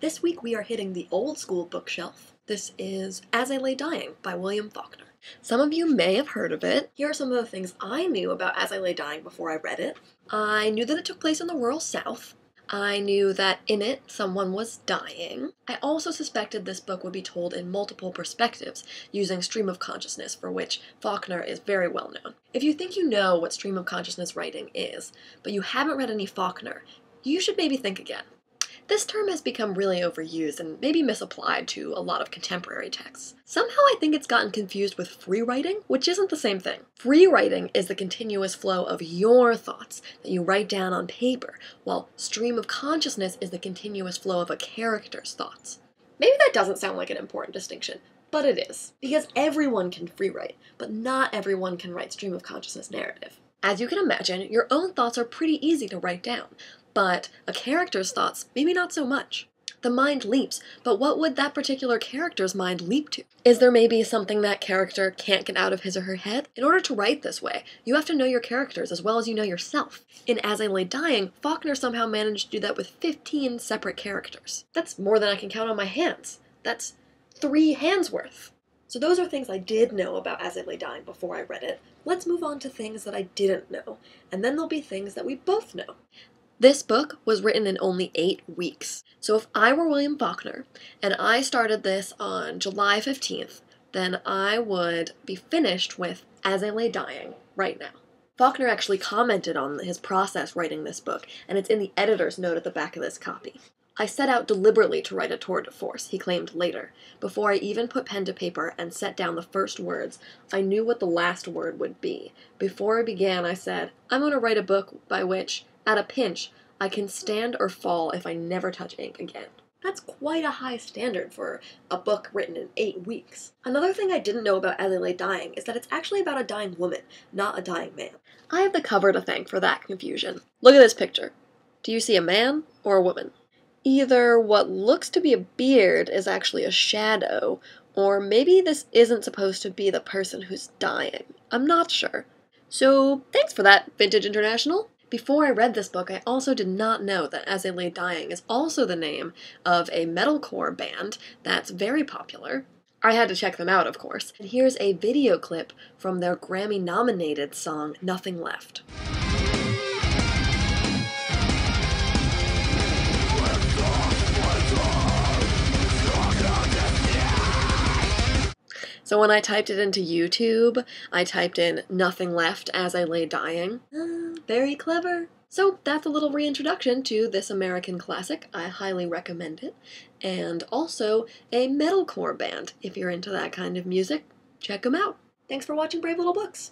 This week we are hitting the old school bookshelf. This is As I Lay Dying by William Faulkner. Some of you may have heard of it. Here are some of the things I knew about As I Lay Dying before I read it. I knew that it took place in the rural South. I knew that in it someone was dying. I also suspected this book would be told in multiple perspectives, using stream of consciousness, for which Faulkner is very well known. If you think you know what stream of consciousness writing is, but you haven't read any Faulkner, you should maybe think again. This term has become really overused and maybe misapplied to a lot of contemporary texts. Somehow I think it's gotten confused with free writing, which isn't the same thing. Free writing is the continuous flow of your thoughts that you write down on paper, while stream of consciousness is the continuous flow of a character's thoughts. Maybe that doesn't sound like an important distinction, but it is. Because everyone can free write, but not everyone can write stream of consciousness narrative. As you can imagine, your own thoughts are pretty easy to write down, but a character's thoughts, maybe not so much. The mind leaps, but what would that particular character's mind leap to? Is there maybe something that character can't get out of his or her head? In order to write this way, you have to know your characters as well as you know yourself. In As I Lay Dying, Faulkner somehow managed to do that with 15 separate characters. That's more than I can count on my hands. That's 3 hands worth. So those are things I did know about As I Lay Dying before I read it. Let's move on to things that I didn't know, and then there'll be things that we both know. This book was written in only 8 weeks. So if I were William Faulkner, and I started this on July 15th, then I would be finished with As I Lay Dying right now. Faulkner actually commented on his process writing this book, and it's in the editor's note at the back of this copy. I set out deliberately to write a tour de force, he claimed later. Before I even put pen to paper and set down the first words, I knew what the last word would be. Before I began, I said, I'm going to write a book by which, at a pinch, I can stand or fall if I never touch ink again. That's quite a high standard for a book written in 8 weeks. Another thing I didn't know about As I Lay Dying is that it's actually about a dying woman, not a dying man. I have the cover to thank for that confusion. Look at this picture. Do you see a man or a woman? Either what looks to be a beard is actually a shadow, or maybe this isn't supposed to be the person who's dying. I'm not sure. So thanks for that, Vintage International. Before I read this book, I also did not know that As I Lay Dying is also the name of a metalcore band that's very popular. I had to check them out, of course. And here's a video clip from their Grammy-nominated song, Nothing Left. So when I typed it into YouTube, I typed in Nothing Left As I Lay Dying. Very clever. So that's a little reintroduction to this American classic. I highly recommend it. And also a metalcore band. If you're into that kind of music, check them out. Thanks for watching Brave Little Books.